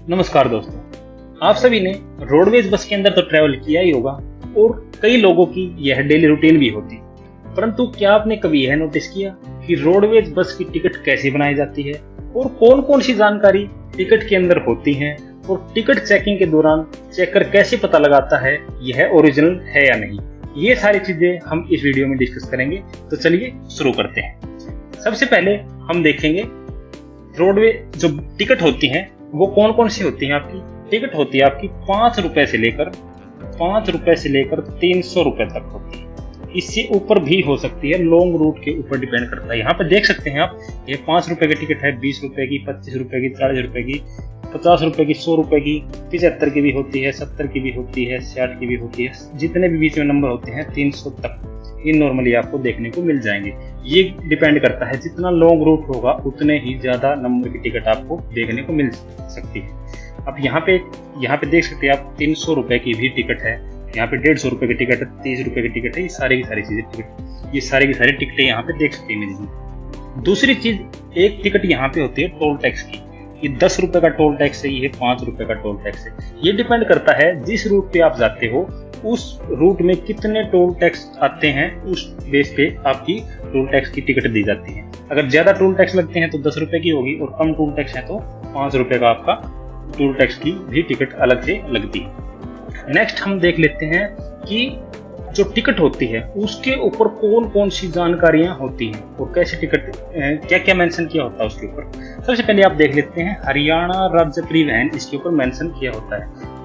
नमस्कार दोस्तों, आप सभी ने रोडवेज बस के अंदर तो ट्रैवल किया ही होगा और कई लोगों की यह डेली रूटीन भी होती है। परंतु क्या आपने कभी यह नोटिस किया कि रोडवेज बस की टिकट कैसे बनाई जाती है और कौन कौन सी जानकारी टिकट के अंदर होती है और टिकट चेकिंग के दौरान चेकर कैसे पता लगाता है यह ओरिजिनल है या नहीं। ये सारी चीजें हम इस वीडियो में डिस्कस करेंगे। तो चलिए शुरू करते हैं। सबसे पहले हम देखेंगे रोडवे जो टिकट होती हैं वो कौन कौन सी होती हैं। आपकी टिकट होती है आपकी 5 रुपए से लेकर 300 रुपए तक होती है। इससे ऊपर भी हो सकती है, लॉन्ग रूट के ऊपर डिपेंड करता है। यहाँ पे देख सकते हैं आप, ये 5 रुपए की टिकट है, 20 रुपए की, 25 रुपए की, 40 रुपए की, 50 रुपए की, 100 रुपए की, 75 की भी होती है, 70 की भी होती है, 60 की भी होती है। जितने भी बीच में नंबर होते हैं 300 तक ये नॉर्मली आपको देखने को मिल जाएंगे। ये डिपेंड करता है, जितना लॉन्ग रूट होगा उतने ही ज्यादा नंबर की टिकट आपको देखने को मिल सकती है। अब यहाँ पे देख सकते हैं आप 300 रुपए की भी टिकट है, यहाँ पे 150 रुपए की टिकट है, 30 रुपए की टिकट है। ये सारी की सारी चीजें टिकट, ये सारी की सारी टिकटें यहाँ पे देख सकते हैं। दूसरी चीज, एक टिकट यहाँ पे होती है टोल टैक्स की। ये 10 रुपए का टोल टैक्स है, ये 5 रुपए का टोल टैक्स है। ये डिपेंड करता है जिस रूट पे आप जाते हो उस रूट में कितने टोल टैक्स आते हैं, उस बेस पे आपकी टोल टैक्स की टिकट दी जाती है। अगर ज्यादा टोल टैक्स लगते हैं तो 10 रुपए की होगी और कम टोल टैक्स है तो 5 रुपए का आपका टोल टैक्स की भी टिकट अलग से लगती है। नेक्स्ट हम देख लेते हैं कि जो टिकट होती है उसके ऊपर कौन कौन सी जानकारियां होती हैं और कैसे टिकट क्या क्या मेंशन किया होता है उसके ऊपर। सबसे पहले आप देख लेते हैं हरियाणा राज्य परिवहन, इसके ऊपर मेंशन किया होता है।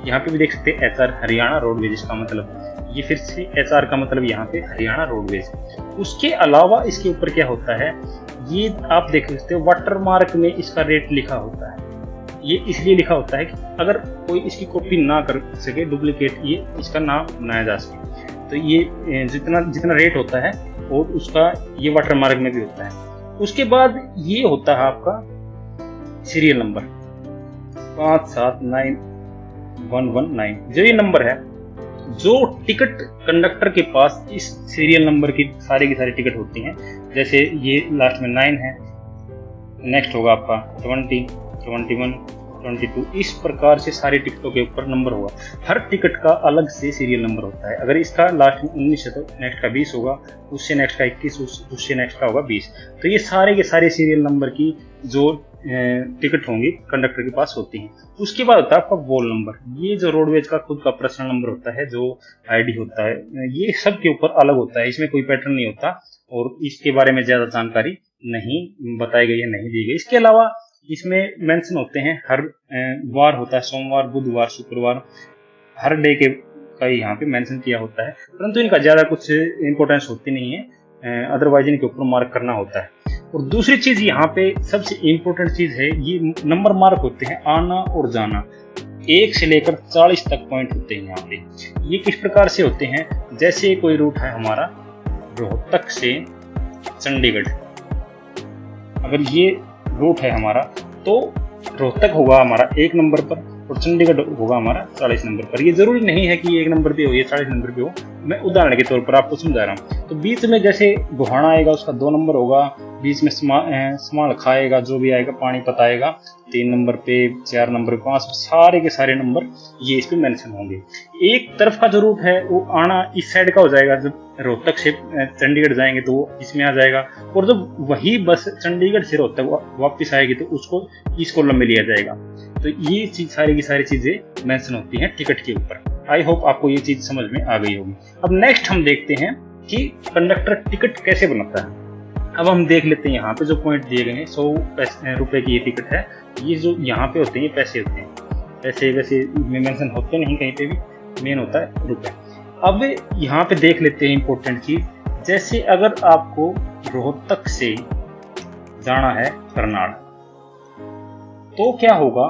यहाँ पे भी देख सकते हैं HR हरियाणा रोडवेज, इसका मतलब ये फिर से HR का मतलब यहाँ पे हरियाणा रोडवेज। उसके अलावा इसके ऊपर क्या होता है, ये आप देख सकते हो वाटर मार्क में इसका रेट लिखा होता है। ये इसलिए लिखा होता है कि अगर कोई इसकी कॉपी ना कर सके, डुप्लीकेट ये इसका ना बनाया जा सके, तो ये जितना रेट होता है और उसका ये वाटर मार्क में भी होता है। उसके बाद ये होता है आपका सीरियल नंबर 579119। जो ये नंबर है, जो टिकट कंडक्टर के पास इस सीरियल नंबर की सारी टिकट होती हैं, जैसे ये लास्ट में 9 है, नेक्स्ट होगा आपका 20, 21, 22, इस प्रकार से सारी टिकटों के ऊपर नंबर होगा। हर टिकट का अलग से सीरियल नंबर होता है। अगर इसका लास्ट में 19 है तो नेक्स्ट का 20 होगा, उससे नेक्स्ट का 21, उससे नेक्स्ट का होगा 20। तो ये सारे के सारे सीरियल नंबर की जो टिकट होंगी कंडक्टर के पास होती हैं। उसके बाद होता है आपका वोल नंबर। ये जो रोडवेज का खुद का पर्सनल नंबर होता है, जो ID होता है, ये सब के ऊपर अलग होता है। इसमें कोई पैटर्न नहीं होता और इसके बारे में ज्यादा जानकारी नहीं बताई गई है, नहीं दी गई। इसके अलावा इसमें मेंशन होते हैं हर वार होता है, सोमवार, बुधवार, शुक्रवार, हर डे के का यहाँ पे मेंशन किया होता है। परंतु इनका ज्यादा कुछ इंपॉर्टेंस होती नहीं है, अदरवाइज इनके ऊपर मार्क करना होता है। और दूसरी चीज यहाँ पे सबसे इम्पोर्टेंट चीज है, ये नंबर मार्क होते हैं आना और जाना। 1 से लेकर 40 तक पॉइंट होते हैं यहाँ पे। ये किस प्रकार से होते हैं, जैसे कोई रूट है हमारा रोहतक से चंडीगढ़, अगर ये रूट है हमारा तो रोहतक होगा हमारा 1 नंबर पर और चंडीगढ़ होगा हमारा 40 नंबर पर। ये जरूरी नहीं है कि ये 1 नंबर पे हो, ये 40 नंबर पे हो, मैं उदाहरण के तौर पर आपको समझा रहा हूँ। तो बीच में जैसे गोहाना आएगा उसका 2 नंबर होगा, बीच में स्माल खाएगा, जो भी आएगा, पानीपत आएगा 3 नंबर पे, 4 नंबर पे, 5, सारे के सारे नंबर ये इस पे मेंशन होंगे। एक तरफ का जो रूट है वो आना इस साइड का हो जाएगा, जब रोहतक से चंडीगढ़ जाएंगे तो वो इसमें आ जाएगा, और जब वही बस चंडीगढ़ से रोहतक वापस आएगी तो उसको इस कॉलम में लिया जाएगा। तो ये चीज सारी की सारी चीजें मेंशन होती हैं टिकट के ऊपर। आई होप आपको ये चीज समझ में आ गई होगी। अब नेक्स्ट हम देखते हैं कि कंडक्टर टिकट कैसे बनाता है। अब हम देख लेते हैं यहाँ पे जो पॉइंट दिए गए हैं, 100 रुपए की ये टिकट है। ये जो यहाँ पे होते हैं ये पैसे होते हैं, पैसे वैसे मेंशन होते नहीं कहीं पे भी, मेन होता है रुपए। अब यहाँ पे देख लेते हैं इंपॉर्टेंट चीज, जैसे अगर आपको रोहतक से जाना है करनाल, तो क्या होगा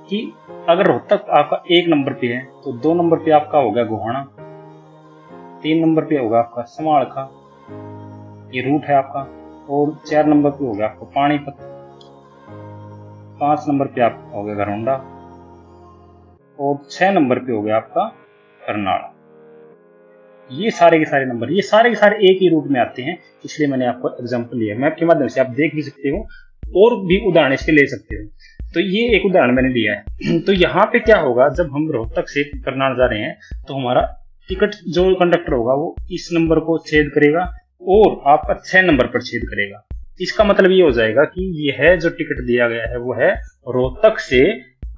कि अगर रोहतक आपका 1 नंबर पे है तो 2 नंबर पे आपका होगा गोहाना, 3 नंबर पे होगा आपका समालखा, ये रूट है आपका, और 4 नंबर पे होगा आपका पानीपत, 5 नंबर पे आपका होगा घरौंडा और 6 नंबर पे होगा आपका करनाल। ये सारे के सारे नंबर, ये सारे के सारे एक ही रूट में आते हैं, इसलिए मैंने आपको एग्जांपल लिया। मैप के माध्यम से आप देख भी सकते हो और भी उदाहरण इसके ले सकते हो। तो ये एक उदाहरण मैंने दिया है। तो यहाँ पे क्या होगा, जब हम रोहतक से करनाल जा रहे हैं तो हमारा टिकट जो कंडक्टर होगा वो इस नंबर को छेद करेगा और आपका 6 नंबर पर छेद करेगा। इसका मतलब ये हो जाएगा कि यह जो टिकट दिया गया है वो है रोहतक से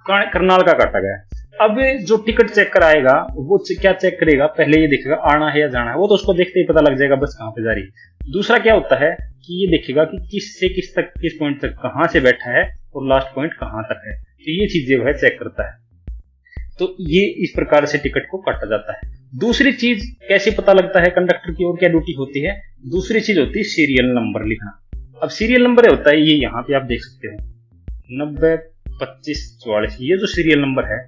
करनाल का काटा गया है। अब जो टिकट चेकर आएगा वो क्या चेक करेगा, पहले ये देखेगा आना है या जाना है, वो तो उसको देखते ही पता लग जाएगा बस कहाँ पे जा रही है। दूसरा क्या होता है कि ये देखेगा कि किस से किस तक, किस पॉइंट तक कहाँ से बैठा है और लास्ट पॉइंट कहाँ तक है। तो ये चीजें वह चेक करता है। तो ये इस प्रकार से टिकट को काटा जाता है। दूसरी चीज कैसे पता लगता है कंडक्टर की और क्या ड्यूटी होती है, दूसरी चीज होती है सीरियल नंबर लिखना। अब सीरियल नंबर होता है ये यहाँ पे आप देख सकते हो 90 25 44, ये जो सीरियल नंबर है,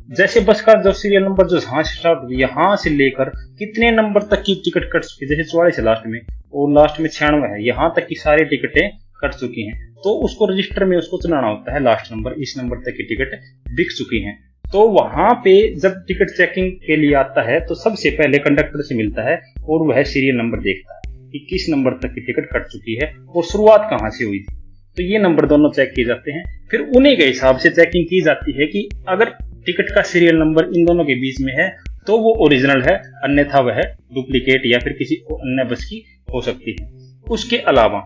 जैसे बस का जो सीरियल नंबर जो यहाँ से स्टार्ट हुई, यहाँ से लेकर कितने नंबर तक की टिकट कट चुकी है, जैसे 44 है लास्ट में और लास्ट में 96 है, यहाँ तक की सारी टिकटें कट चुकी हैं, तो उसको रजिस्टर में उसको चुनाना होता है लास्ट नंबर, इस नंबर तक की टिकट बिक चुकी हैं। तो वहां पे जब टिकट चेकिंग के लिए आता है तो सबसे पहले कंडक्टर से मिलता है और वह सीरियल नंबर देखता है कि किस नंबर तक की टिकट कट चुकी है और शुरुआत कहाँ से हुई थी। तो ये नंबर दोनों चेक किए जाते हैं। फिर उन्हीं के हिसाब से चेकिंग की जाती है कि अगर टिकट का सीरियल नंबर इन दोनों के बीच में है तो वो ओरिजिनल है, अन्यथा वह डुप्लीकेट या फिर किसी अन्य बस की हो सकती है। उसके अलावा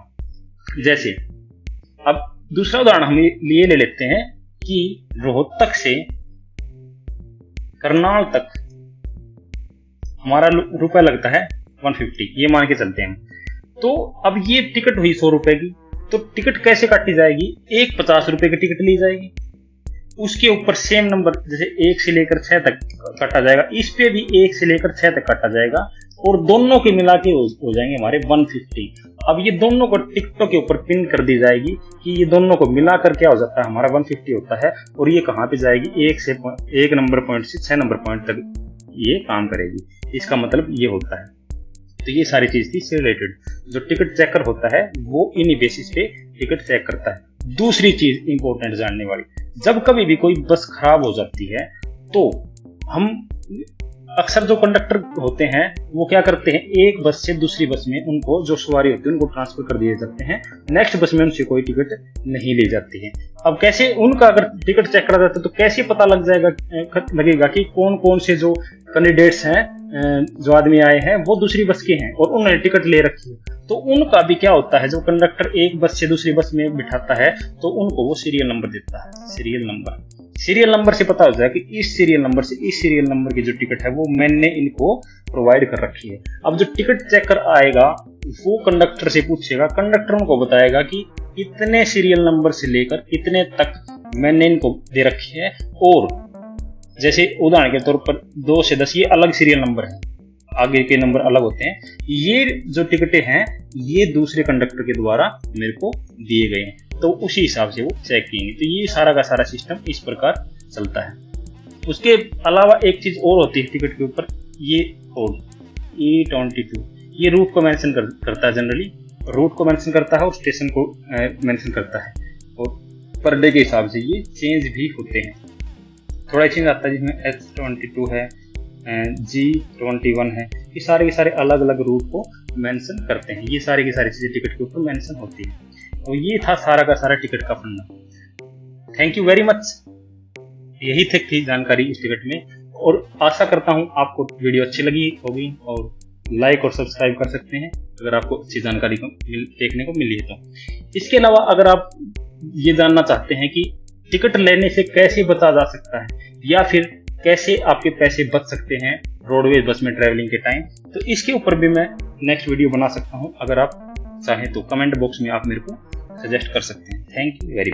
जैसे अब दूसरा उदाहरण हम लिए ले लेते हैं कि रोहतक से करनाल तक हमारा रुपया लगता है 150, ये मान के चलते हैं। तो अब ये टिकट हुई 100 रुपए की, तो टिकट कैसे काटी जाएगी, एक 50 रुपए की टिकट ली जाएगी, उसके ऊपर सेम नंबर जैसे 1 से लेकर 6 तक काटा जाएगा, इस पे भी 1 से लेकर 6 तक काटा जाएगा और दोनों के मिला के हो जाएंगे हमारे 150। अब ये दोनों को टिकटों के ऊपर पिन कर दी जाएगी कि ये दोनों को मिलाकर क्या हो जाता है हमारा 150 होता है और ये कहाँ पे जाएगी, 1 नंबर पॉइंट से 6 नंबर पॉइंट तक ये काम करेगी। इसका मतलब ये होता है। तो ये सारी चीज थी इससे रिलेटेड। जो टिकट चेकर होता है वो इन्हीं बेसिस पे टिकट चेक करता है। दूसरी चीज इंपॉर्टेंट जानने वाली, जब कभी भी कोई बस खराब हो जाती है तो हम अक्सर जो कंडक्टर होते हैं वो क्या करते हैं, एक बस से दूसरी बस में उनको जो सवारी होती है उनको ट्रांसफर कर दिए जाते हैं, नेक्स्ट बस में उनसे कोई टिकट नहीं ली जाती है। अब कैसे उनका अगर टिकट चेक करा जाता है तो कैसे पता लगेगा कि कौन कौन से जो कैंडिडेट्स हैं, जो आदमी आए हैं वो दूसरी बस के हैं और उन्होंने टिकट ले रखी है। तो उनका भी क्या होता है, जब कंडक्टर एक बस से दूसरी बस में बिठाता है तो उनको वो सीरियल नंबर देता है। सीरियल नंबर से पता हो जाए कि इस सीरियल नंबर से इस सीरियल नंबर की जो टिकट है वो मैंने इनको प्रोवाइड कर रखी है। अब जो टिकट चेकर आएगा वो कंडक्टर से पूछेगा, कंडक्टर उनको बताएगा कि इतने सीरियल नंबर से लेकर इतने तक मैंने इनको दे रखी है। और जैसे उदाहरण के तौर पर 2 से 10 ये अलग सीरियल नंबर है, आगे के नंबर अलग होते हैं। ये जो टिकटें हैं ये दूसरे कंडक्टर के द्वारा मेरे को दिए गए हैं, तो उसी हिसाब से वो चेक किएंगे। तो ये सारा का सारा सिस्टम इस प्रकार चलता है। उसके अलावा एक चीज और होती है टिकट के ऊपर, ये कोड E22 ये रूट को मेंशन करता है। जनरली रूट को मेंशन करता है और स्टेशन को मेंशन करता है और पर डे के हिसाब से ये चेंज भी होते हैं। थोड़ा चेंज आता है जिसमें H22 है, G21 है, ये सारे के सारे अलग अलग रूट को मेंशन करते हैं। ये सारी की सारी चीजें टिकट के ऊपर मेंशन होती है। तो ये था सारा का सारा टिकट का फंडा। Thank you very much. यही तक थी जानकारी इस टिकट में और आशा करता हूँ आपको वीडियो अच्छी लगी होगी और लाइक और सब्सक्राइब कर सकते हैं अगर आपको अच्छी जानकारी देखने को मिली है तो। इसके अलावा अगर आप ये जानना चाहते हैं कि टिकट लेने से कैसे बचा जा सकता है या फिर कैसे आपके पैसे बच सकते हैं रोडवेज बस में ट्रैवलिंग के टाइम, तो इसके ऊपर भी मैं नेक्स्ट वीडियो बना सकता हूँ। अगर आप चाहें तो कमेंट बॉक्स में आप मेरे को सजेस्ट कर सकते हैं। Thank you very much.